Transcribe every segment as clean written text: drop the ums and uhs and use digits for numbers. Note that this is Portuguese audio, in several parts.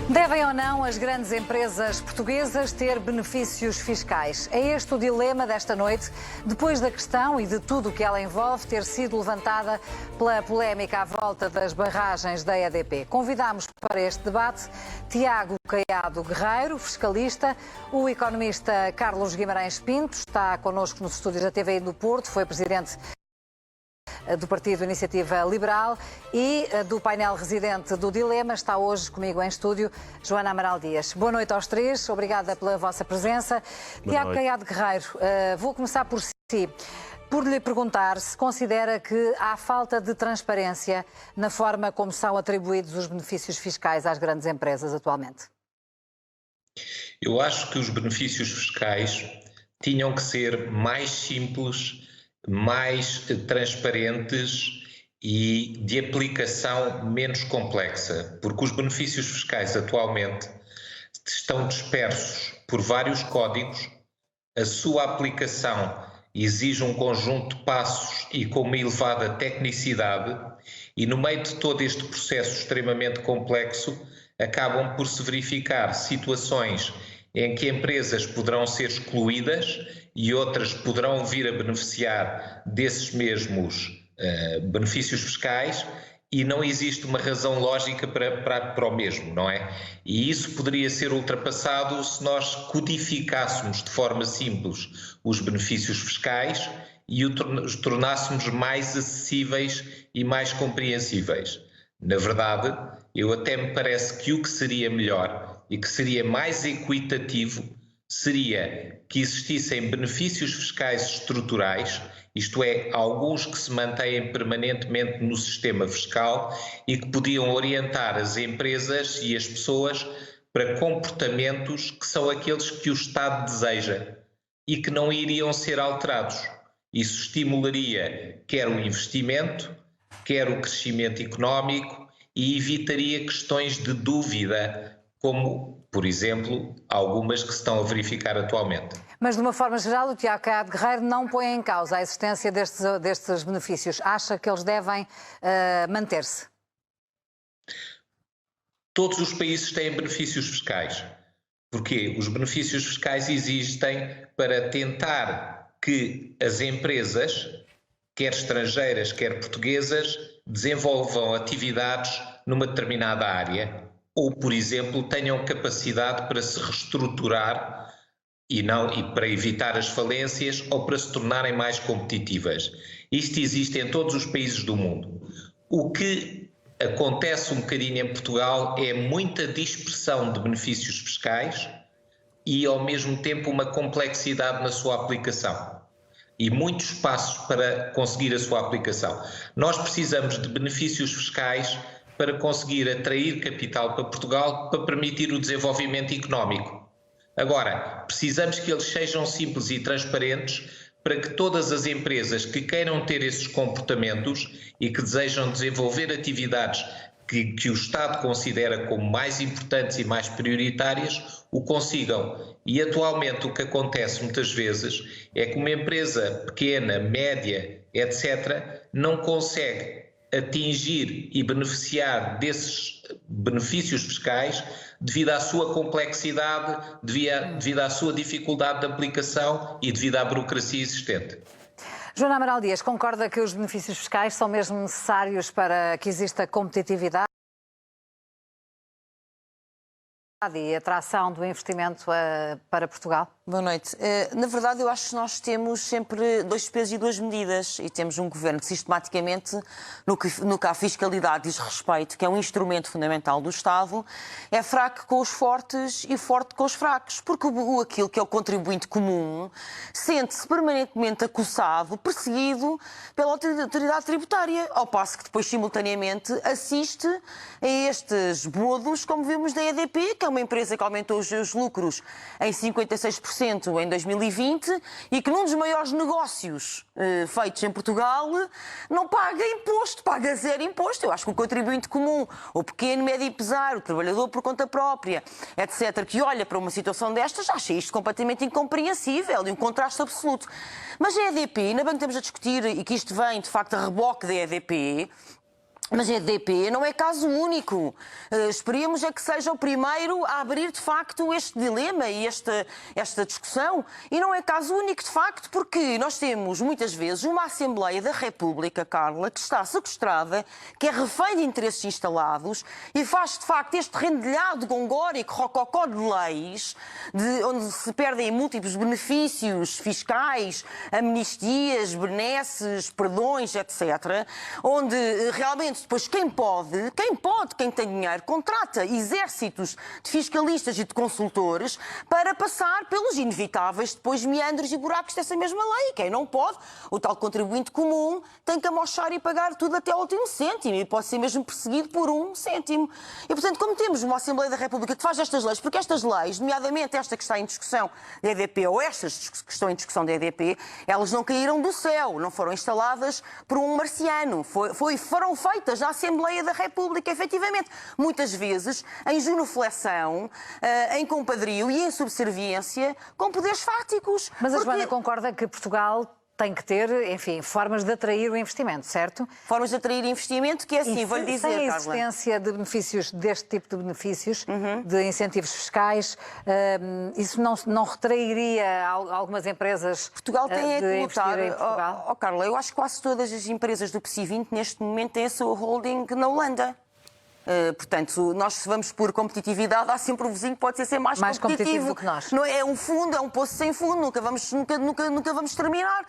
Devem ou não as grandes empresas portuguesas ter benefícios fiscais? É este o dilema desta noite, depois da questão e de tudo o que ela envolve ter sido levantada pela polémica à volta das barragens da EDP. Convidámos para este debate Tiago Caiado Guerreiro, fiscalista, o economista Carlos Guimarães Pinto, está connosco nos estúdios da TVI do Porto, foi presidente do Partido Iniciativa Liberal, e do painel residente do Dilema está hoje comigo em estúdio Joana Amaral Dias. Boa noite aos três, obrigada pela vossa presença. Tiago Caiado Guerreiro, vou começar por si, por lhe perguntar se considera que há falta de transparência na forma como são atribuídos os benefícios fiscais às grandes empresas atualmente. Eu acho que os benefícios fiscais tinham que ser mais simples, mais transparentes e de aplicação menos complexa, porque os benefícios fiscais atualmente estão dispersos por vários códigos, a sua aplicação exige um conjunto de passos e com uma elevada tecnicidade, e no meio de todo este processo extremamente complexo acabam por se verificar situações em que empresas poderão ser excluídas e outras poderão vir a beneficiar desses mesmos benefícios fiscais, e não existe uma razão lógica para o mesmo, não é? E isso poderia ser ultrapassado se nós codificássemos de forma simples os benefícios fiscais e os tornássemos mais acessíveis e mais compreensíveis. Na verdade, eu até me parece que o que seria melhor e que seria mais equitativo seria que existissem benefícios fiscais estruturais, isto é, alguns que se mantêm permanentemente no sistema fiscal e que podiam orientar as empresas e as pessoas para comportamentos que são aqueles que o Estado deseja e que não iriam ser alterados. Isso estimularia quer o investimento, quer o crescimento económico e evitaria questões de dúvida, como, por exemplo, algumas que se estão a verificar atualmente. Mas, de uma forma geral, o Tiago Caiado Guerreiro não põe em causa a existência destes benefícios. Acha que eles devem manter-se? Todos os países têm benefícios fiscais. Porquê? Os benefícios fiscais existem para tentar que as empresas, quer estrangeiras, quer portuguesas, desenvolvam atividades numa determinada área, ou, por exemplo, tenham capacidade para se reestruturar e para evitar as falências ou para se tornarem mais competitivas. Isto existe em todos os países do mundo. O que acontece um bocadinho em Portugal é muita dispersão de benefícios fiscais e, ao mesmo tempo, uma complexidade na sua aplicação e muitos passos para conseguir a sua aplicação. Nós precisamos de benefícios fiscais para conseguir atrair capital para Portugal, para permitir o desenvolvimento económico. Agora, precisamos que eles sejam simples e transparentes para que todas as empresas que queiram ter esses comportamentos e que desejam desenvolver atividades que o Estado considera como mais importantes e mais prioritárias, o consigam. E atualmente o que acontece muitas vezes é que uma empresa pequena, média, etc., não consegue atingir e beneficiar desses benefícios fiscais devido à sua complexidade, devido à sua dificuldade de aplicação e devido à burocracia existente. Joana Amaral Dias, concorda que os benefícios fiscais são mesmo necessários para que exista competitividade e atração do investimento para Portugal? Boa noite. Na verdade, eu acho que nós temos sempre dois pesos e duas medidas, e temos um governo que sistematicamente, no que à fiscalidade diz respeito, que é um instrumento fundamental do Estado, é fraco com os fortes e forte com os fracos, porque aquilo que é o contribuinte comum sente-se permanentemente acossado, perseguido pela autoridade tributária, ao passo que depois simultaneamente assiste a estes bodos, como vimos da EDP, que é uma empresa que aumentou os seus lucros em 56% em 2020 e que num dos maiores negócios feitos em Portugal não paga imposto, paga zero imposto. Eu acho que o contribuinte comum, o pequeno, médio empresário, o trabalhador por conta própria, etc., que olha para uma situação destas, acha isto completamente incompreensível e um contraste absoluto. Mas a EDP, ainda bem que temos a discutir, e que isto vem de facto a reboque da EDP, Mas a EDP não é caso único. Esperemos é que seja o primeiro a abrir, de facto, este dilema e esta discussão. E não é caso único, de facto, porque nós temos, muitas vezes, uma Assembleia da República, Carla, que está sequestrada, que é refém de interesses instalados e faz, de facto, este rendilhado gongórico, rococó de leis, onde se perdem múltiplos benefícios fiscais, amnistias, benesses, perdões, etc., onde realmente depois quem tem dinheiro, contrata exércitos de fiscalistas e de consultores para passar pelos inevitáveis depois meandros e buracos dessa mesma lei. Quem não pode, o tal contribuinte comum, tem que amochar e pagar tudo até ao último cêntimo e pode ser mesmo perseguido por 1 cêntimo. E, portanto, como temos uma Assembleia da República que faz estas leis, porque estas leis, nomeadamente esta que está em discussão da EDP ou estas que estão em discussão da EDP, elas não caíram do céu, não foram instaladas por um marciano, foram feitas na Assembleia da República, efetivamente, muitas vezes em genuflexão, em compadrio e em subserviência com poderes fáticos. Mas a Joana concorda que Portugal tem que ter, enfim, formas de atrair o investimento, certo? Formas de atrair investimento, que é assim, vou-lhe dizer, sem a Carla. existência de benefícios, deste tipo de benefícios, de incentivos fiscais, isso não retrairia algumas empresas Portugal tem de que investir lutar. em Portugal? Carla, eu acho que quase todas as empresas do PSI 20 neste momento têm a sua holding na Holanda. Portanto, nós se vamos por competitividade, há sempre um vizinho que pode ser mais competitivo do que nós. Não é um fundo, é um poço sem fundo, nunca vamos terminar.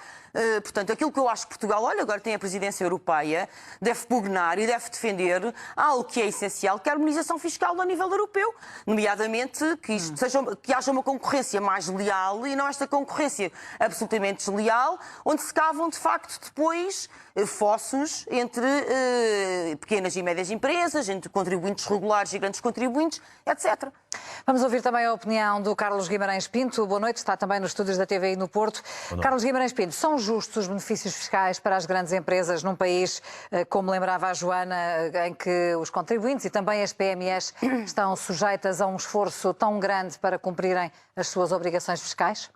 Portanto, aquilo que eu acho que Portugal, olha, agora tem a presidência europeia, deve pugnar e deve defender algo que é essencial, que é a harmonização fiscal a nível europeu. Nomeadamente que haja uma concorrência mais leal e não esta concorrência absolutamente desleal, onde se cavam, de facto, depois fossos entre pequenas e médias empresas, entre contribuintes regulares e grandes contribuintes, etc. Vamos ouvir também a opinião do Carlos Guimarães Pinto. Boa noite, está também nos estúdios da TVI no Porto. Carlos Guimarães Pinto, são justos os benefícios fiscais para as grandes empresas num país, como lembrava a Joana, em que os contribuintes e também as PMEs estão sujeitas a um esforço tão grande para cumprirem as suas obrigações fiscais?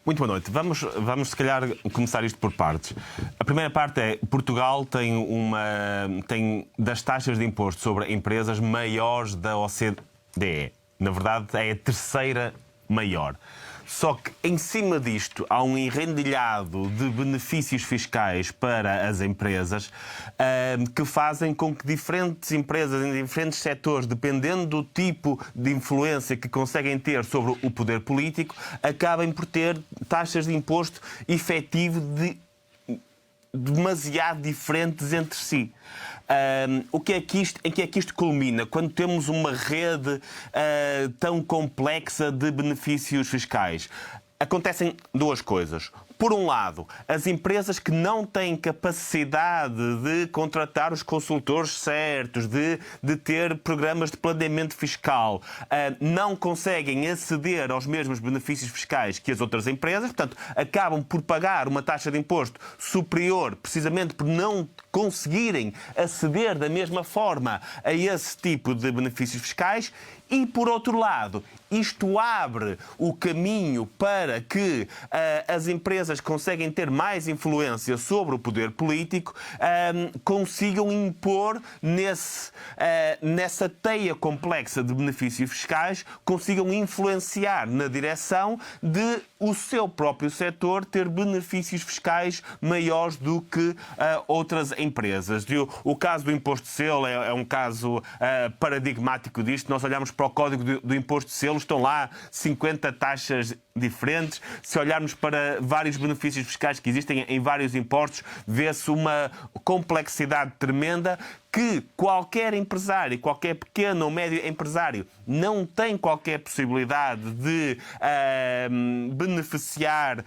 Muito boa noite. Vamos se calhar começar isto por partes. A primeira parte é Portugal tem das taxas de imposto sobre empresas maiores da OCDE. Na verdade, é a terceira maior. Só que em cima disto há um enrendilhado de benefícios fiscais para as empresas que fazem com que diferentes empresas em diferentes setores, dependendo do tipo de influência que conseguem ter sobre o poder político, acabem por ter taxas de imposto efetivo demasiado diferentes entre si. Em que é que isto culmina? Quando temos uma rede tão complexa de benefícios fiscais. Acontecem duas coisas. Por um lado, as empresas que não têm capacidade de contratar os consultores certos, de ter programas de planeamento fiscal, não conseguem aceder aos mesmos benefícios fiscais que as outras empresas, portanto, acabam por pagar uma taxa de imposto superior, precisamente por não conseguirem aceder da mesma forma a esse tipo de benefícios fiscais. E, por outro lado, isto abre o caminho para que as empresas que conseguem ter mais influência sobre o poder político consigam impor nessa teia complexa de benefícios fiscais, consigam influenciar na direção de o seu próprio setor ter benefícios fiscais maiores do que outras empresas. O caso do imposto de selo é um caso paradigmático disto. Nós olhamos para o Código do Imposto de Selo, estão lá 50 taxas diferentes. Se olharmos para vários benefícios fiscais que existem em vários impostos, vê-se uma complexidade tremenda que qualquer empresário, qualquer pequeno ou médio empresário não tem qualquer possibilidade de beneficiar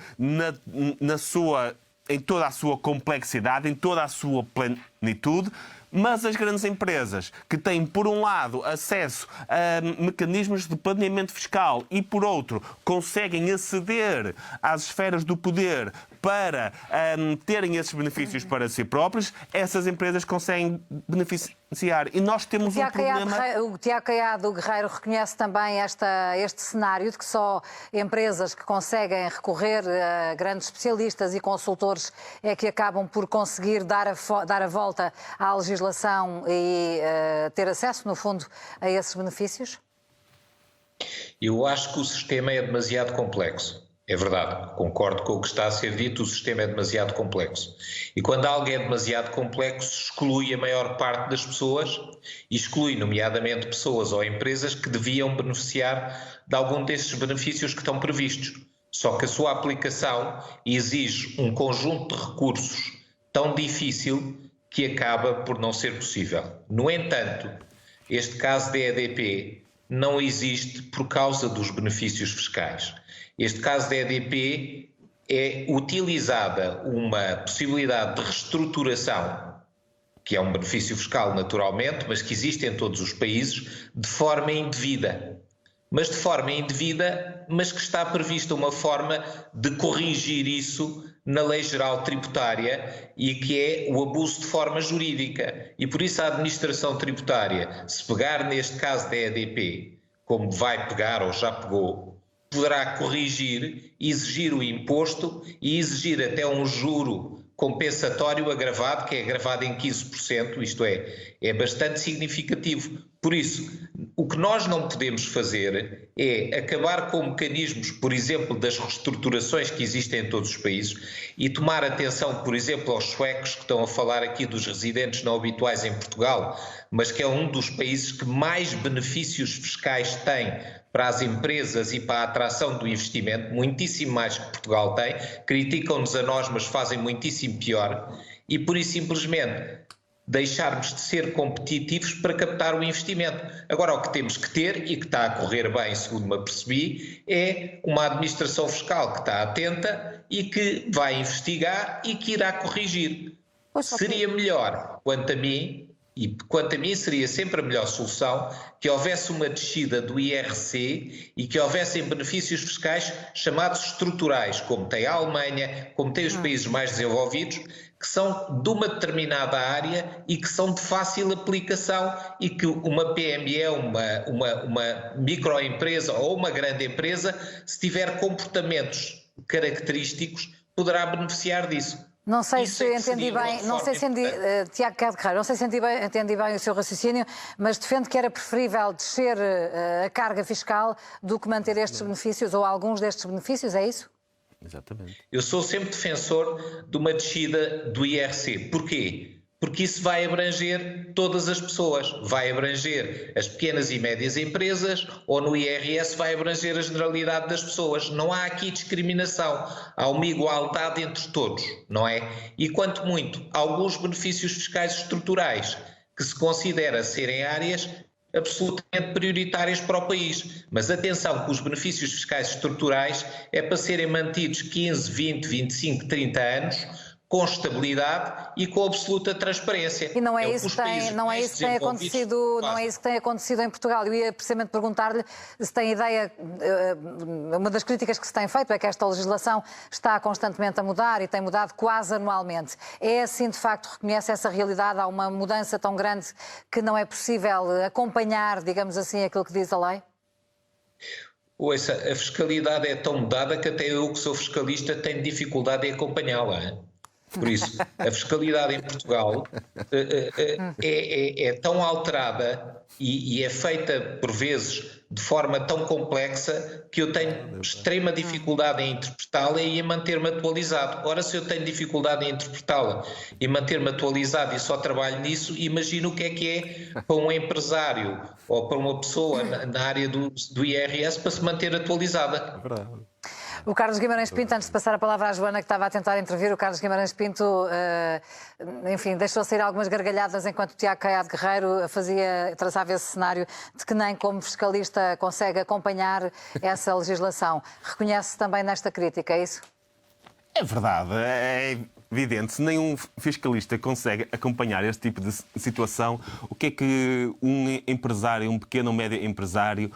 em toda a sua complexidade, em toda a sua plenitude. Mas as grandes empresas que têm, por um lado, acesso a mecanismos de planeamento fiscal e, por outro, conseguem aceder às esferas do poder para terem esses benefícios para si próprios, essas empresas conseguem beneficiar. E nós temos um problema... O Tiago Caiado Guerreiro reconhece também este cenário de que só empresas que conseguem recorrer a grandes especialistas e consultores é que acabam por conseguir dar a volta à legislação e ter acesso, no fundo, a esses benefícios? Eu acho que o sistema é demasiado complexo. É verdade, concordo com o que está a ser dito, o sistema é demasiado complexo. E quando algo é demasiado complexo, exclui a maior parte das pessoas e exclui, nomeadamente, pessoas ou empresas que deviam beneficiar de algum desses benefícios que estão previstos. Só que a sua aplicação exige um conjunto de recursos tão difícil que acaba por não ser possível. No entanto, este caso da EDP não existe por causa dos benefícios fiscais. Este caso da EDP é utilizada uma possibilidade de reestruturação, que é um benefício fiscal naturalmente, mas que existe em todos os países, de forma indevida. Mas de forma indevida, mas que está prevista uma forma de corrigir isso na Lei Geral Tributária e que é o abuso de forma jurídica. E por isso a administração tributária, se pegar neste caso da EDP, como vai pegar ou já pegou, poderá corrigir, exigir o imposto e exigir até um juro compensatório agravado, que é agravado em 15%, isto é bastante significativo. Por isso, o que nós não podemos fazer é acabar com mecanismos, por exemplo, das reestruturações que existem em todos os países e tomar atenção, por exemplo, aos suecos que estão a falar aqui dos residentes não habituais em Portugal, mas que é um dos países que mais benefícios fiscais tem para as empresas e para a atração do investimento, muitíssimo mais que Portugal tem, criticam-nos a nós, mas fazem muitíssimo pior, e por isso simplesmente deixarmos de ser competitivos para captar o investimento. Agora, o que temos que ter, e que está a correr bem, segundo me apercebi, é uma administração fiscal que está atenta e que vai investigar e que irá corrigir. Seria melhor, quanto a mim, e quanto a mim seria sempre a melhor solução, que houvesse uma descida do IRC e que houvessem benefícios fiscais chamados estruturais, como tem a Alemanha, como tem os países mais desenvolvidos, que são de uma determinada área e que são de fácil aplicação e que uma PME, uma microempresa ou uma grande empresa, se tiver comportamentos característicos, poderá beneficiar disso. Não sei se entendi bem, Tiago Caiado Guerreiro, não sei se entendi bem o seu raciocínio, mas defende que era preferível descer a carga fiscal do que manter estes benefícios ou alguns destes benefícios, é isso? Exatamente. Eu sou sempre defensor de uma descida do IRC. Porquê? Porque isso vai abranger todas as pessoas. Vai abranger as pequenas e médias empresas ou no IRS vai abranger a generalidade das pessoas. Não há aqui discriminação. Há uma igualdade entre todos, não é? E quanto muito, alguns benefícios fiscais estruturais que se considera serem áreas absolutamente prioritárias para o país. Mas atenção que os benefícios fiscais estruturais é para serem mantidos 15, 20, 25, 30 anos com estabilidade e com absoluta transparência. E não é isso que tem acontecido em Portugal. Eu ia precisamente perguntar-lhe se tem ideia, uma das críticas que se tem feito é que esta legislação está constantemente a mudar e tem mudado quase anualmente. É assim, de facto, reconhece essa realidade? Há uma mudança tão grande que não é possível acompanhar, digamos assim, aquilo que diz a lei? Ouça, a fiscalidade é tão mudada que até eu, que sou fiscalista, tenho dificuldade em acompanhá-la. Por isso, a fiscalidade em Portugal é tão alterada e é feita, por vezes, de forma tão complexa que eu tenho extrema dificuldade em interpretá-la e em manter-me atualizado. Ora, se eu tenho dificuldade em interpretá-la e manter-me atualizado e só trabalho nisso, imagino o que é para um empresário ou para uma pessoa na área do IRS para se manter atualizada. É verdade. O Carlos Guimarães Pinto, antes de passar a palavra à Joana, que estava a tentar intervir, o Carlos Guimarães Pinto, enfim, deixou sair algumas gargalhadas enquanto o Tiago Caiado Guerreiro traçava esse cenário de que nem como fiscalista consegue acompanhar essa legislação. Reconhece também nesta crítica, é isso? É verdade. evidente, se nenhum fiscalista consegue acompanhar este tipo de situação, o que é que um empresário, um pequeno ou médio empresário,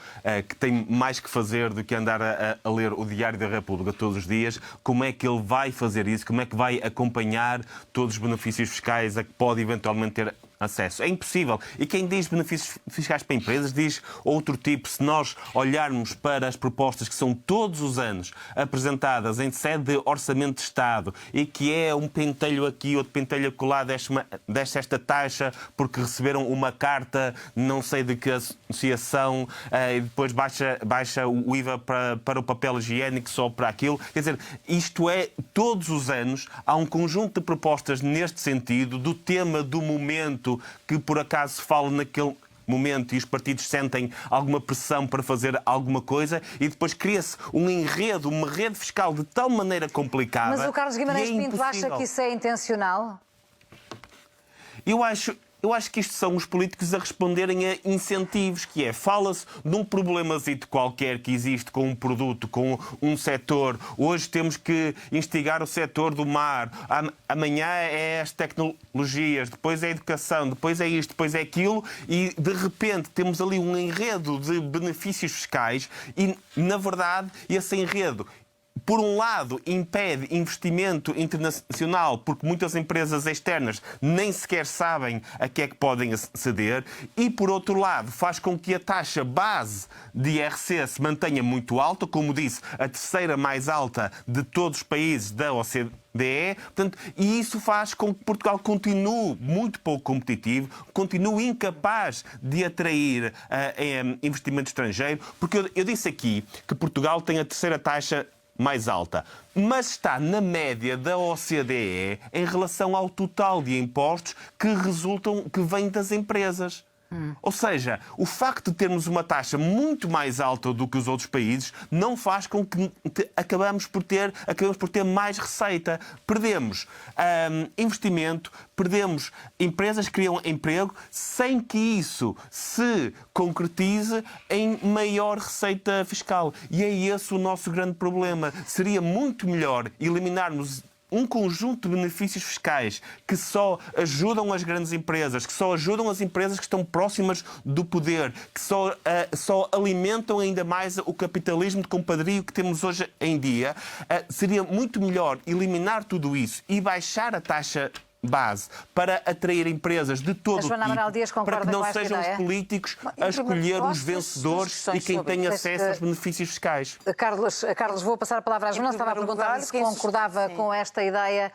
que tem mais que fazer do que andar a ler o Diário da República todos os dias, como é que ele vai fazer isso? Como é que vai acompanhar todos os benefícios fiscais a que pode eventualmente ter acesso? É impossível. E quem diz benefícios fiscais para empresas diz outro tipo. Se nós olharmos para as propostas que são todos os anos apresentadas em sede de Orçamento de Estado e que é um pentelho aqui, outro pentelho acolá, deixa esta taxa porque receberam uma carta não sei de que associação e depois baixa o IVA para o papel higiênico só para aquilo. Quer dizer, isto é, todos os anos há um conjunto de propostas neste sentido, do tema do momento que por acaso se fala naquele momento e os partidos sentem alguma pressão para fazer alguma coisa e depois cria-se um enredo, uma rede fiscal de tal maneira complicada. Mas o Carlos Guimarães que é Pinto acha que isso é intencional? Eu acho que isto são os políticos a responderem a incentivos, que é, fala-se de um problemazito qualquer que existe com um produto, com um setor. Hoje temos que instigar o setor do mar. Amanhã é as tecnologias, depois é a educação, depois é isto, depois é aquilo. E, de repente, temos ali um enredo de benefícios fiscais e, na verdade, esse enredo, por um lado, impede investimento internacional, porque muitas empresas externas nem sequer sabem a que é que podem aceder, e, por outro lado, faz com que a taxa base de IRC se mantenha muito alta, como disse, a terceira mais alta de todos os países da OCDE. Portanto, e isso faz com que Portugal continue muito pouco competitivo, continue incapaz de atrair investimento estrangeiro, porque eu disse aqui que Portugal tem a terceira taxa mais alta, mas está na média da OCDE em relação ao total de impostos que vêm das empresas. Ou seja, o facto de termos uma taxa muito mais alta do que os outros países não faz com que acabamos por ter mais receita. Perdemos investimento, perdemos empresas que criam emprego sem que isso se concretize em maior receita fiscal. E é esse o nosso grande problema. Seria muito melhor eliminarmos um conjunto de benefícios fiscais que só ajudam as grandes empresas, que só ajudam as empresas que estão próximas do poder, que só alimentam ainda mais o capitalismo de compadrio que temos hoje em dia. Seria muito melhor eliminar tudo isso e baixar a taxa base para atrair empresas de todo o tipo, para que não sejam os políticos a escolher os vencedores e quem tem acesso aos benefícios fiscais. Carlos, vou passar a palavra à Joana. Estava a perguntar se concordava com esta ideia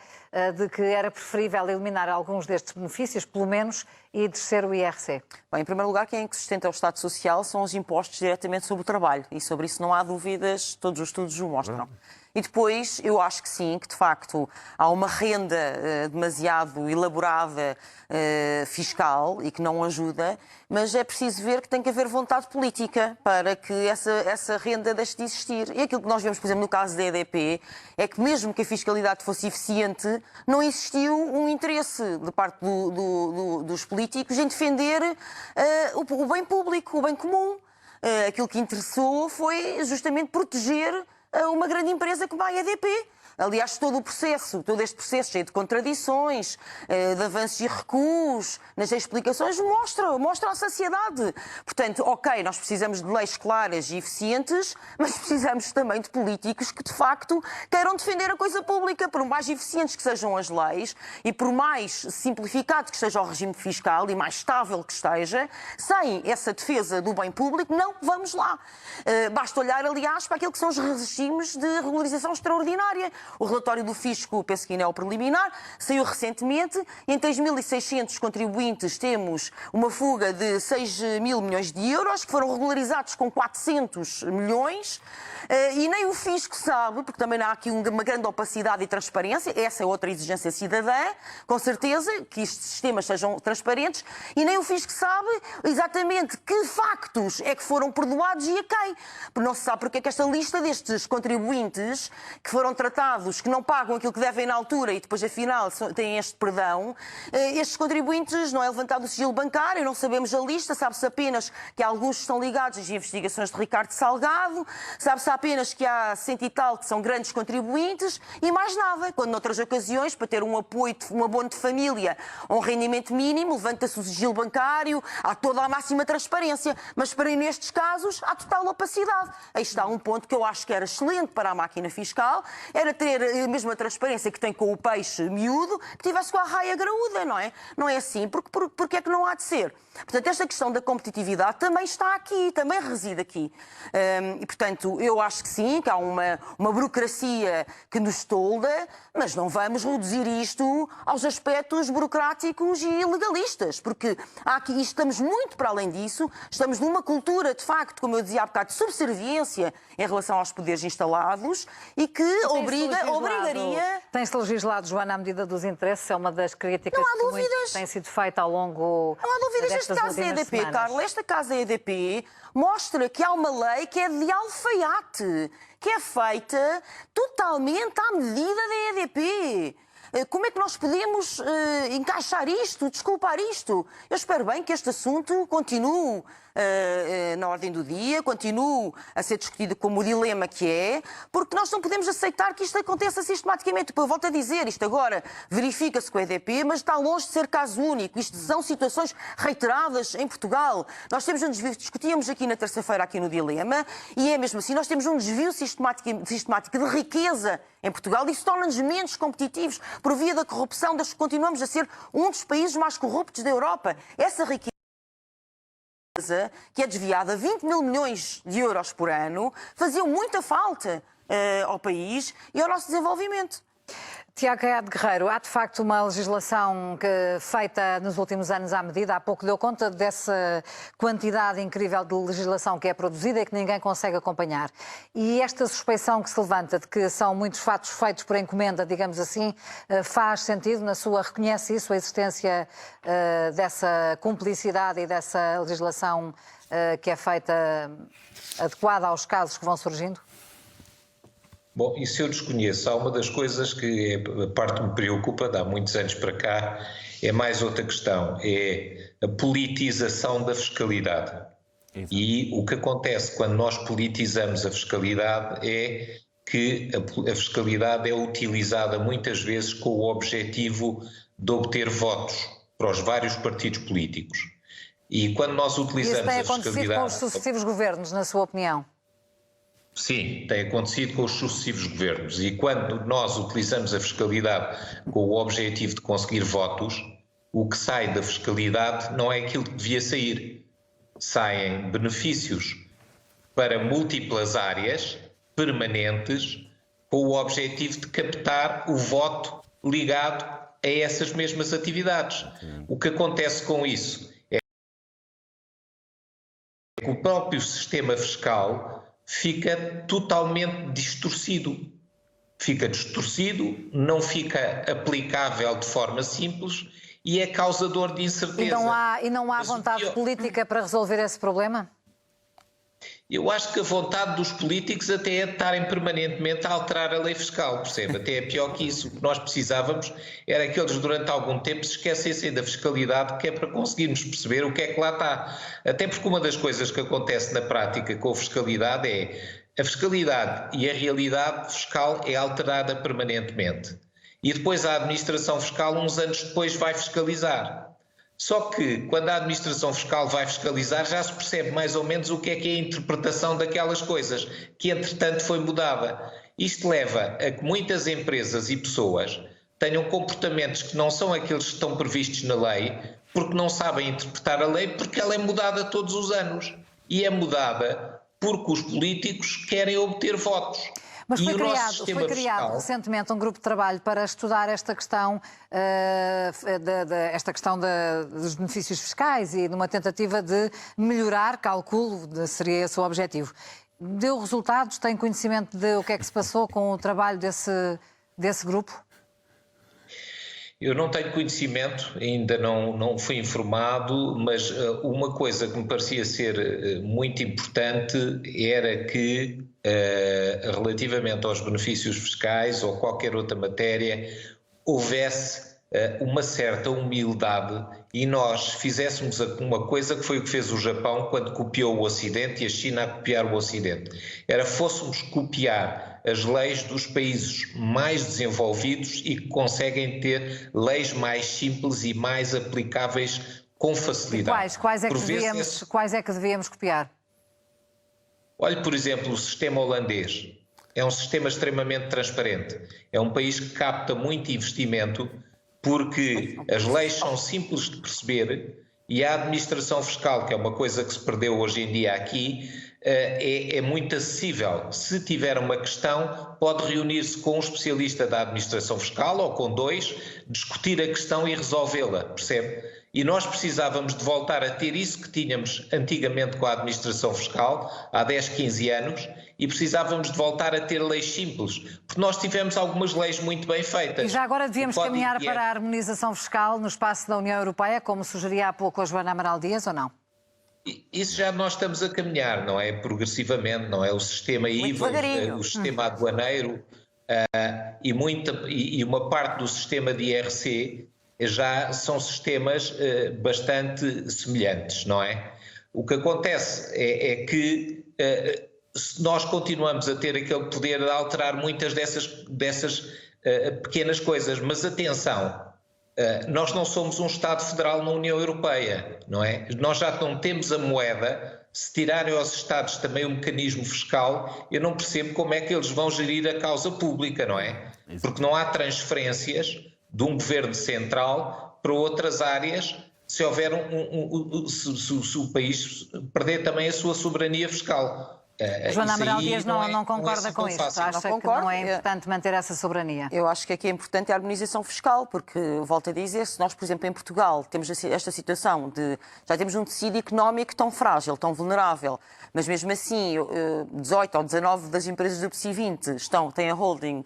de que era preferível eliminar alguns destes benefícios, pelo menos, e descer o IRC. Bem, em primeiro lugar, quem é que sustenta o Estado Social são os impostos diretamente sobre o trabalho. E sobre isso não há dúvidas, todos os estudos o mostram. E depois, eu acho que sim, que de facto há uma renda demasiado elaborada fiscal e que não ajuda, mas é preciso ver que tem que haver vontade política para que essa renda deixe de existir. E aquilo que nós vemos, por exemplo, no caso da EDP, é que mesmo que a fiscalidade fosse eficiente, não existiu um interesse de parte dos políticos em defender o bem público, o bem comum. Aquilo que interessou foi justamente proteger uma grande empresa como a EDP. Aliás, todo este processo cheio de contradições, de avanços e recuos, nas explicações, mostra à sociedade. Portanto, ok, nós precisamos de leis claras e eficientes, mas precisamos também de políticos que, de facto, queiram defender a coisa pública, por mais eficientes que sejam as leis e por mais simplificado que seja o regime fiscal e mais estável que esteja, sem essa defesa do bem público, não vamos lá. Basta olhar, aliás, para aquilo que são os regimes de regularização extraordinária. O relatório do Fisco, penso que ainda é o preliminar, saiu recentemente. Em 3.600 contribuintes temos uma fuga de 6 mil milhões de euros, que foram regularizados com 400 milhões. E nem o Fisco sabe, porque também há aqui uma grande opacidade e transparência, essa é outra exigência cidadã, com certeza, que estes sistemas sejam transparentes, e nem o Fisco sabe exatamente que factos é que foram perdoados e a quem. Porque não se sabe porque é que esta lista destes contribuintes que foram tratados Estados que não pagam aquilo que devem na altura e depois, afinal, têm este perdão, estes contribuintes não é levantado o sigilo bancário, não sabemos a lista, sabe-se apenas que alguns estão ligados às investigações de Ricardo Salgado, sabe-se apenas que há 100 e tal que são grandes contribuintes e mais nada, quando noutras ocasiões, para ter um apoio, um abono de família ou um rendimento mínimo, levanta-se o sigilo bancário, há toda a máxima transparência, mas para nestes casos há total opacidade. Aí está um ponto que eu acho que era excelente para a máquina fiscal, era ter a mesma transparência que tem com o peixe miúdo, que tivesse com a raia graúda, não é? Não é assim, porque é que não há de ser? Portanto, esta questão da competitividade também está aqui, também reside aqui. E, portanto, eu acho que sim, que há uma burocracia que nos tolda, mas não vamos reduzir isto aos aspectos burocráticos e legalistas, porque aqui estamos muito para além disso, estamos numa cultura, de facto, como eu dizia há bocado, de subserviência em relação aos poderes instalados e que obrigaria... Tem-se legislado, Joana, à medida dos interesses, é uma das críticas que tem sido feita ao longo... Não há dúvidas, este caso da EDP, Carla, esta casa da EDP mostra que há uma lei que é de alfaiate, que é feita totalmente à medida da EDP. Como é que nós podemos encaixar isto, desculpar isto? Eu espero bem que este assunto continue na ordem do dia, continue a ser discutido como o dilema que é, porque nós não podemos aceitar que isto aconteça sistematicamente. Eu volto a dizer, isto agora verifica-se com a EDP, mas está longe de ser caso único. Isto são situações reiteradas em Portugal. Nós temos um desvio, discutíamos aqui na terça-feira aqui no dilema, e é mesmo assim, nós temos um desvio sistemático de riqueza em Portugal e isso torna-nos menos competitivos por via da corrupção. Continuamos a ser um dos países mais corruptos da Europa. Essa riqueza que é desviada 20 mil milhões de euros por ano, faziam muita falta ao país e ao nosso desenvolvimento. Tiago Caiado Guerreiro, há de facto uma legislação feita nos últimos anos à medida, há pouco deu conta dessa quantidade incrível de legislação que é produzida e que ninguém consegue acompanhar. E esta suspeição que se levanta de que são muitos fatos feitos por encomenda, digamos assim, faz sentido na sua, reconhece isso, a existência dessa cumplicidade e dessa legislação que é feita adequada aos casos que vão surgindo? Bom, isso eu desconheço. Há uma das coisas que a parte que me preocupa, de há muitos anos para cá, é mais outra questão, é a politização da fiscalidade. Exato. E o que acontece quando nós politizamos a fiscalidade é que a fiscalidade é utilizada muitas vezes com o objetivo de obter votos para os vários partidos políticos. E quando nós utilizamos a fiscalidade... Isso tem acontecido com os sucessivos governos, na sua opinião? Sim, tem acontecido com os sucessivos governos e quando nós utilizamos a fiscalidade com o objetivo de conseguir votos, o que sai da fiscalidade não é aquilo que devia sair. Saem benefícios para múltiplas áreas permanentes com o objetivo de captar o voto ligado a essas mesmas atividades. O que acontece com isso é que o próprio sistema fiscal fica totalmente distorcido. Fica distorcido, não fica aplicável de forma simples e é causador de incerteza. E não há vontade política para resolver esse problema? Eu acho que a vontade dos políticos até é de estarem permanentemente a alterar a lei fiscal, percebe? Até é pior que isso. O que nós precisávamos era que eles durante algum tempo se esquecessem da fiscalidade, que é para conseguirmos perceber o que é que lá está. Até porque uma das coisas que acontece na prática com a fiscalidade é a fiscalidade e a realidade fiscal é alterada permanentemente. E depois a administração fiscal, uns anos depois, vai fiscalizar. Só que, quando a administração fiscal vai fiscalizar, já se percebe mais ou menos o que é a interpretação daquelas coisas, que entretanto foi mudada. Isto leva a que muitas empresas e pessoas tenham comportamentos que não são aqueles que estão previstos na lei, porque não sabem interpretar a lei, porque ela é mudada todos os anos. E é mudada porque os políticos querem obter votos. Mas foi criado recentemente um grupo de trabalho para estudar esta questão, dos benefícios fiscais e de uma tentativa de melhorar, calculo, seria esse o objetivo. Deu resultados? Tem conhecimento de o que é que se passou com o trabalho desse grupo? Eu não tenho conhecimento, ainda não fui informado, mas uma coisa que me parecia ser muito importante era que, relativamente aos benefícios fiscais ou qualquer outra matéria, houvesse uma certa humildade e nós fizéssemos uma coisa que foi o que fez o Japão quando copiou o Ocidente e a China a copiar o Ocidente. Era fôssemos copiar as leis dos países mais desenvolvidos e que conseguem ter leis mais simples e mais aplicáveis com facilidade. Quais é que devíamos copiar? Olhe, por exemplo, o sistema holandês. É um sistema extremamente transparente. É um país que capta muito investimento porque as leis são simples de perceber e a administração fiscal, que é uma coisa que se perdeu hoje em dia aqui, é muito acessível. Se tiver uma questão, pode reunir-se com um especialista da administração fiscal ou com dois, discutir a questão e resolvê-la, percebe? E nós precisávamos de voltar a ter isso que tínhamos antigamente com a administração fiscal, há 10, 15 anos, e precisávamos de voltar a ter leis simples, porque nós tivemos algumas leis muito bem feitas. E já agora devíamos caminhar para a harmonização fiscal no espaço da União Europeia, como sugeria há pouco a Joana Amaral Dias, ou não? Isso já nós estamos a caminhar, não é? Progressivamente, não é? O sistema IVA, o sistema aduaneiro e uma parte do sistema de IRC já são sistemas bastante semelhantes, não é? O que acontece é que nós continuamos a ter aquele poder de alterar muitas dessas pequenas coisas, mas atenção, nós não somos um Estado federal na União Europeia, não é? Nós já não temos a moeda. Se tirarem aos Estados também o mecanismo fiscal, eu não percebo como é que eles vão gerir a causa pública, não é? Porque não há transferências de um governo central para outras áreas se houver se o país perder também a sua soberania fiscal. Joana Amaral Dias não concorda com isso? Acha que não é importante manter essa soberania? Eu acho que aqui é importante a harmonização fiscal, porque, volto a dizer, se nós, por exemplo, em Portugal temos esta situação de já temos um tecido económico tão frágil, tão vulnerável, mas mesmo assim 18 ou 19 das empresas do PSI 20 têm a holding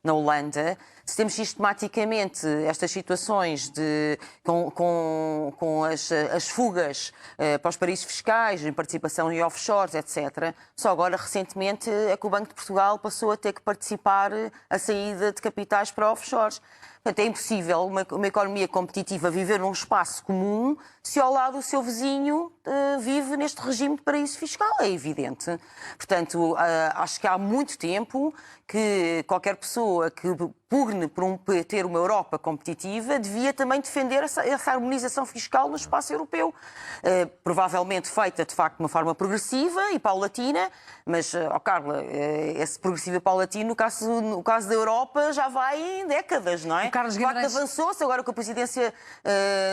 na Holanda. Se temos sistematicamente estas situações com as fugas para os paraísos fiscais, em participação em offshores, etc., só agora, recentemente, é que o Banco de Portugal passou a ter que participar a saída de capitais para offshores. Portanto, é impossível uma economia competitiva viver num espaço comum se ao lado o seu vizinho vive neste regime de paraíso fiscal, é evidente. Portanto, acho que há muito tempo que qualquer pessoa que pugne por ter uma Europa competitiva devia também defender essa harmonização fiscal no espaço europeu. Provavelmente feita, de facto, de uma forma progressiva e paulatina, mas, Carla, esse progressivo e paulatino, no caso da Europa, já vai em décadas, não é? Carlos de facto, Guimarães... avançou-se, agora com a presidência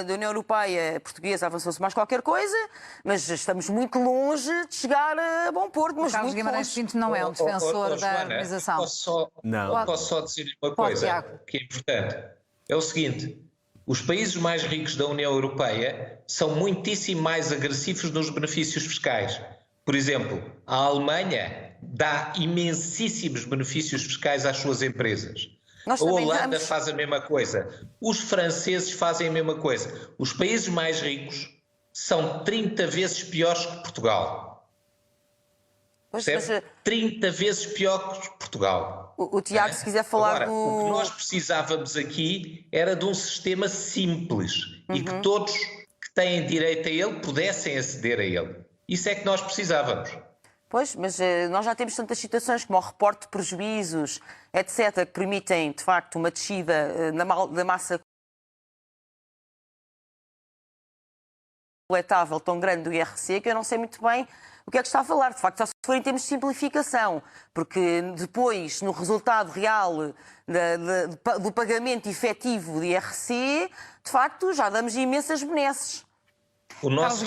da União Europeia portuguesa avançou-se mais qualquer coisa, mas estamos muito longe de chegar a bom porto. Mas Carlos Guimarães Pinto não é um defensor da harmonização. Posso só dizer uma coisa que é importante. É o seguinte, os países mais ricos da União Europeia são muitíssimo mais agressivos nos benefícios fiscais. Por exemplo, a Alemanha dá imensíssimos benefícios fiscais às suas empresas. A Holanda faz a mesma coisa. Os franceses fazem a mesma coisa. Os países mais ricos são 30 vezes piores que Portugal. 30 vezes pior que Portugal. O Tiago, se quiser falar Agora, o que nós precisávamos aqui era de um sistema simples e que todos que têm direito a ele pudessem aceder a ele. Isso é que nós precisávamos. Pois, mas nós já temos tantas situações como o reporte de prejuízos, etc., que permitem, de facto, uma descida da massa coletável tão grande do IRC, que eu não sei muito bem o que é que está a falar. De facto, só se for em termos de simplificação, porque depois, no resultado real do pagamento efetivo de IRC, de facto, já damos imensas benesses. O nosso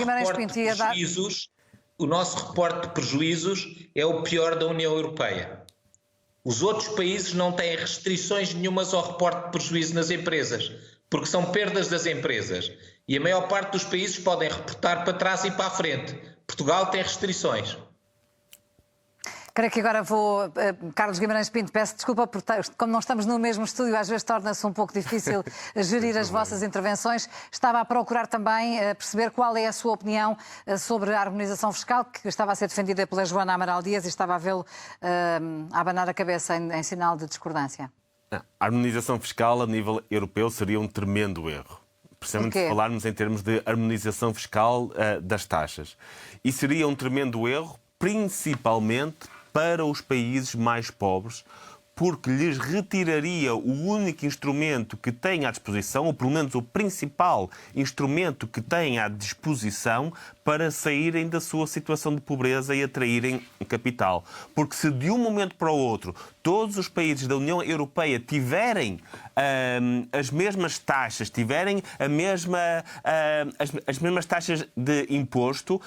reporte de prejuízos é o pior da União Europeia. Os outros países não têm restrições nenhumas ao reporte de prejuízo nas empresas, porque são perdas das empresas. E a maior parte dos países podem reportar para trás e para a frente. Portugal tem restrições. Creio que agora vou... Carlos Guimarães Pinto, peço desculpa, porque como não estamos no mesmo estúdio, às vezes torna-se um pouco difícil gerir as vossas intervenções. Estava a procurar também perceber qual é a sua opinião sobre a harmonização fiscal, que estava a ser defendida pela Joana Amaral Dias e estava a vê-lo a abanar a cabeça em sinal de discordância. A harmonização fiscal a nível europeu seria um tremendo erro. Precisamente se falarmos em termos de harmonização fiscal das taxas. E seria um tremendo erro, principalmente para os países mais pobres, porque lhes retiraria o único instrumento que têm à disposição, ou pelo menos o principal instrumento que têm à disposição para saírem da sua situação de pobreza e atraírem capital. Porque se de um momento para o outro todos os países da União Europeia tiverem as mesmas taxas, tiverem as mesmas taxas de imposto,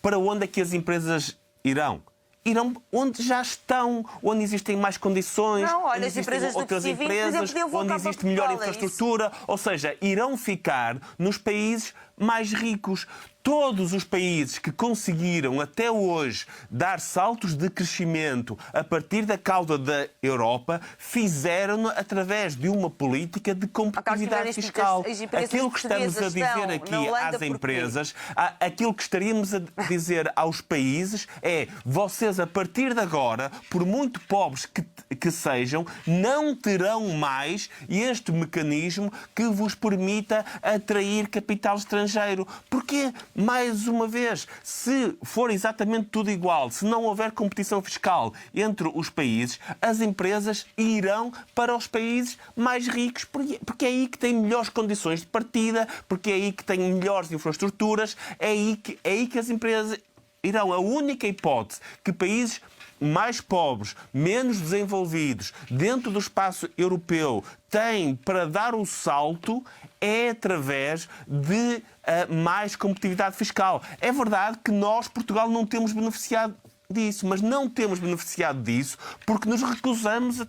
para onde é que as empresas irão? Irão onde já estão, onde existem mais condições, não, olha, onde existem outras empresas, onde existe melhor infraestrutura, ou seja, irão ficar nos países mais ricos. Todos os países que conseguiram até hoje dar saltos de crescimento a partir da cauda da Europa fizeram-no através de uma política de competitividade fiscal. Aquilo que estamos a dizer aqui às empresas, aquilo que estaríamos a dizer aos países é: vocês a partir de agora, por muito pobres que sejam, não terão mais este mecanismo que vos permita atrair capital estrangeiro. Porque, mais uma vez, se for exatamente tudo igual, se não houver competição fiscal entre os países, as empresas irão para os países mais ricos, porque é aí que têm melhores condições de partida, porque é aí que têm melhores infraestruturas, é aí que as empresas irão. A única hipótese que países mais pobres, menos desenvolvidos, dentro do espaço europeu, têm para dar o salto é através de mais competitividade fiscal. É verdade que nós, Portugal, não temos beneficiado disso, mas não temos beneficiado disso porque nos recusamos a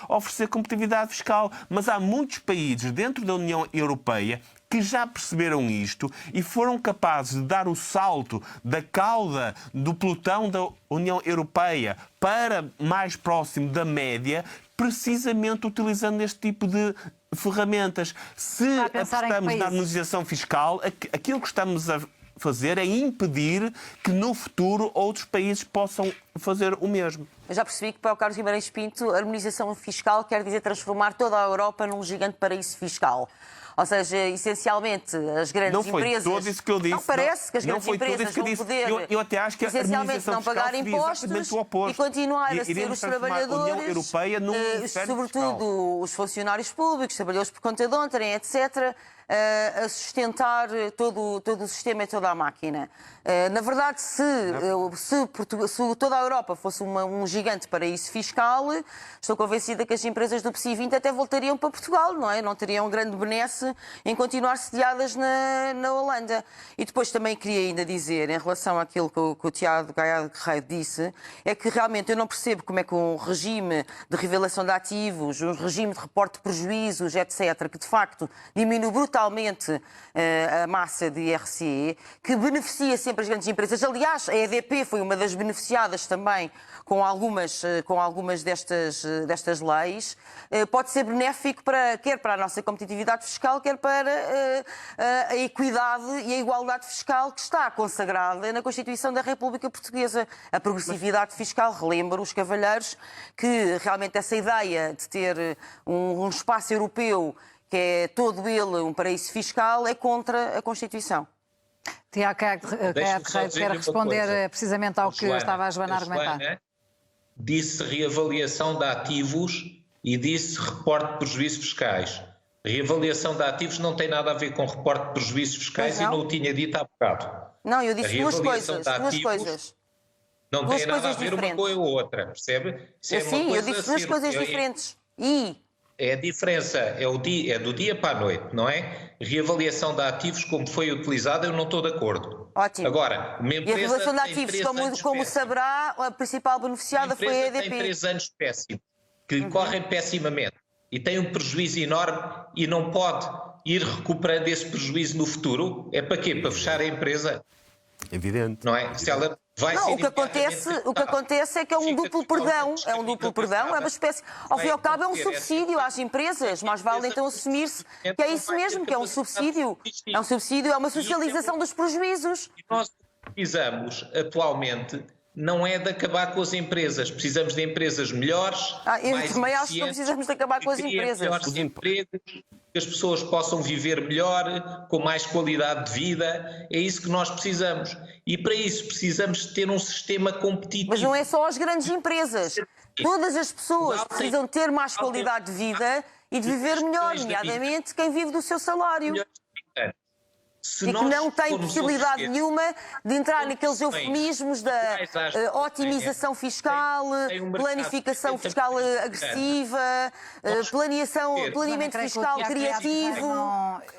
oferecer competitividade fiscal. Mas há muitos países dentro da União Europeia que já perceberam isto e foram capazes de dar o salto da cauda do pelotão da União Europeia para mais próximo da média, precisamente utilizando este tipo de ferramentas. Se apostamos na harmonização fiscal, aquilo que estamos a fazer é impedir que no futuro outros países possam fazer o mesmo. Eu já percebi que para o Carlos Guimarães Pinto a harmonização fiscal quer dizer transformar toda a Europa num gigante paraíso fiscal. Ou seja, essencialmente, as grandes empresas... Não foi todo isso que eu disse. Não parece que as grandes empresas vão poder, eu até acho que essencialmente, não pagar impostos e continuar a ser os trabalhadores, sobretudo os funcionários públicos, trabalhadores por conta de ontem, etc., a sustentar todo o sistema e toda a máquina. Na verdade, se toda a Europa fosse um gigante paraíso fiscal, estou convencida que as empresas do PSI 20 até voltariam para Portugal, não é? Não teriam um grande benesse em continuar sediadas na Holanda. E depois também queria ainda dizer, em relação àquilo que o Tiago Guerreiro disse, é que realmente eu não percebo como é que um regime de revelação de ativos, um regime de reporte de prejuízos, etc., que de facto diminui brutalmente a massa de IRC, que beneficia sempre as grandes empresas. Aliás, a EDP foi uma das beneficiadas também com algumas destas leis. Pode ser benéfico quer para a nossa competitividade fiscal, quer para a equidade e a igualdade fiscal que está consagrada na Constituição da República Portuguesa. A progressividade fiscal, relembro os cavalheiros que realmente essa ideia de ter um espaço europeu que é todo ele um paraíso fiscal, é contra a Constituição. Tiago Guerreiro quer responder precisamente ao que estava a Joana a argumentar. Joana disse reavaliação de ativos e disse reporte de prejuízos fiscais. Reavaliação de ativos não tem nada a ver com reporte de prejuízos fiscais e não o tinha dito há bocado. Não, eu disse duas coisas. Não tem nada a ver uma com a outra, percebe? Sim, eu disse duas coisas diferentes. É a diferença, é do dia para a noite, não é? Reavaliação de ativos, como foi utilizada, eu não estou de acordo. Ótimo. Agora, uma empresa. E a reavaliação de ativos, como saberá, a principal beneficiada foi a EDP. Tem 3 anos péssimos, que lhe correm pessimamente, e tem um prejuízo enorme e não pode ir recuperando esse prejuízo no futuro. É para quê? Para fechar a empresa? Evidente. Não é? Se ela vai Não, ser o que acontece é que é um duplo perdão. É um duplo perdão, é uma espécie. Ao fim e ao cabo, é um subsídio às empresas. Mais vale então assumir-se que é isso mesmo, que é um subsídio. É um subsídio, é uma socialização dos prejuízos. E nós precisamos, atualmente, não é de acabar com as empresas. Precisamos de empresas melhores. Eu mais também acho que não eficientes, precisamos de acabar com as que criem empresas. melhores empregos, que as pessoas possam viver melhor, com mais qualidade de vida. É isso que nós precisamos. E para isso precisamos ter um sistema competitivo. Mas não é só as grandes empresas. Todas as pessoas precisam ter mais qualidade de vida e de viver melhor, nomeadamente quem vive do seu salário. E que não tem possibilidade nenhuma de entrar naqueles eufemismos da otimização fiscal, planificação fiscal agressiva, planeamento fiscal criativo.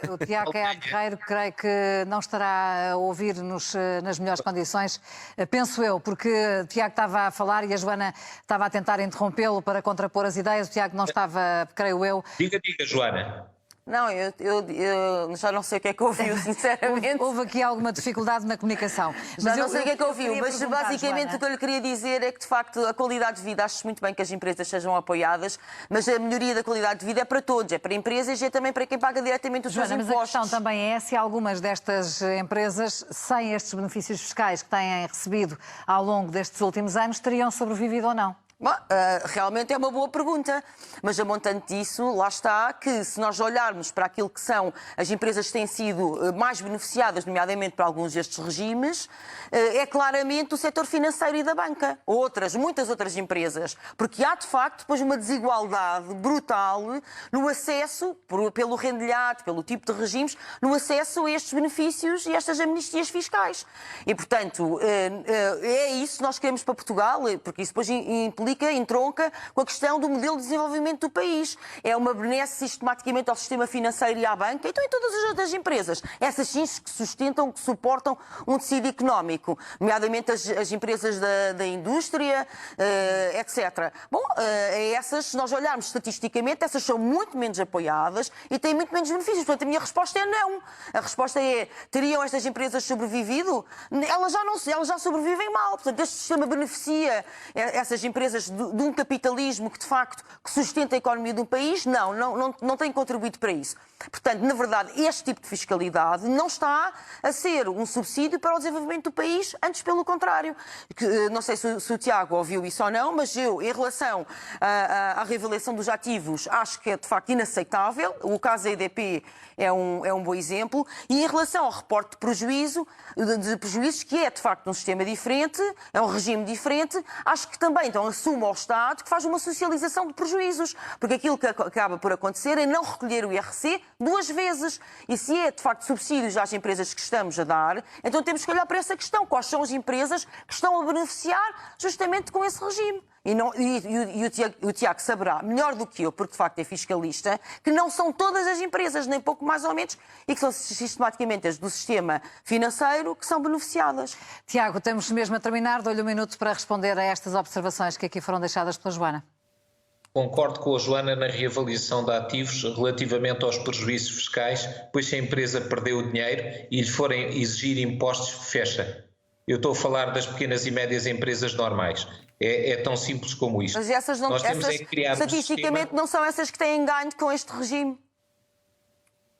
O Tiago Caiado Guerreiro creio que não estará a ouvir-nos nas melhores condições, penso eu, porque o Tiago estava a falar e a Joana estava a tentar interrompê-lo para contrapor as ideias. O Tiago não estava, creio eu. Diga, Joana. Não, eu já não sei o que é que ouviu, sinceramente. Houve aqui alguma dificuldade na comunicação. Já não sei o que é que ouviu, mas basicamente o que eu lhe queria dizer é que, de facto, a qualidade de vida, acho muito bem que as empresas sejam apoiadas, mas a melhoria da qualidade de vida é para todos, é para empresas e é também para quem paga diretamente os seus Joana, impostos. Mas a questão também é se algumas destas empresas, sem estes benefícios fiscais que têm recebido ao longo destes últimos anos, teriam sobrevivido ou não. Bom, realmente é uma boa pergunta, mas a montante disso, lá está, que se nós olharmos para aquilo que são as empresas que têm sido mais beneficiadas, nomeadamente para alguns destes regimes, é claramente o setor financeiro e da banca. Muitas outras empresas. Porque há, de facto, depois uma desigualdade brutal no acesso, pelo rendilhado, pelo tipo de regimes, no acesso a estes benefícios e estas amnistias fiscais. E, portanto, é isso que nós queremos para Portugal, porque isso depois implica, entronca com a questão do modelo de desenvolvimento do país. É uma benesse sistematicamente ao sistema financeiro e à banca, então em todas as outras empresas. Essas sim que sustentam, que suportam um tecido económico, nomeadamente as empresas da indústria, etc. Bom, essas, se nós olharmos estatisticamente, essas são muito menos apoiadas e têm muito menos benefícios. Portanto, a minha resposta é não. A resposta é, teriam estas empresas sobrevivido? Elas já sobrevivem mal. Portanto, este sistema beneficia essas empresas de um capitalismo que, de facto, que sustenta a economia de um país? Não tem contribuído para isso. Portanto, na verdade, este tipo de fiscalidade não está a ser um subsídio para o desenvolvimento do país, antes pelo contrário. Não sei se o Tiago ouviu isso ou não, mas eu, em relação à reavaliação dos ativos, acho que é, de facto, inaceitável. O caso da EDP é um bom exemplo. E em relação ao reporte de prejuízos, que é, de facto, um sistema diferente, é um regime diferente, acho que também então, assume ao Estado que faz uma socialização de prejuízos. Porque aquilo que acaba por acontecer é não recolher o IRC duas vezes. E se é, de facto, subsídios às empresas que estamos a dar, então temos que olhar para essa questão. Quais são as empresas que estão a beneficiar justamente com esse regime? E o Tiago saberá, melhor do que eu, porque de facto é fiscalista, que não são todas as empresas, nem pouco mais ou menos, e que são sistematicamente as do sistema financeiro que são beneficiadas. Tiago, temos mesmo a terminar. Dou-lhe um minuto para responder a estas observações que aqui foram deixadas pela Joana. Concordo com a Joana na reavaliação de ativos relativamente aos prejuízos fiscais, pois se a empresa perdeu o dinheiro e lhe forem exigir impostos, fecha. Eu estou a falar das pequenas e médias empresas normais. É tão simples como isto. Mas essas estatisticamente não são essas que têm ganho com este regime.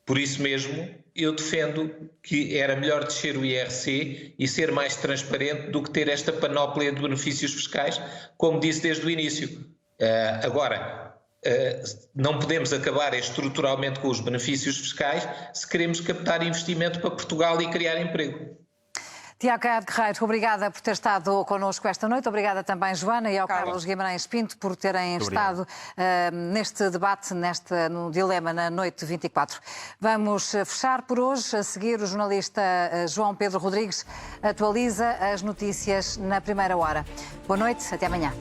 Por isso mesmo, eu defendo que era melhor descer o IRC e ser mais transparente do que ter esta panóplia de benefícios fiscais, como disse desde o início. Agora, não podemos acabar estruturalmente com os benefícios fiscais se queremos captar investimento para Portugal e criar emprego. Tiago Caiado Guerreiro, obrigada por ter estado connosco esta noite. Obrigada também, Joana, e ao Carlos Guimarães Pinto por terem estado neste debate, no Dilema na Noite 24. Vamos fechar por hoje. A seguir, o jornalista João Pedro Rodrigues atualiza as notícias na primeira hora. Boa noite, até amanhã.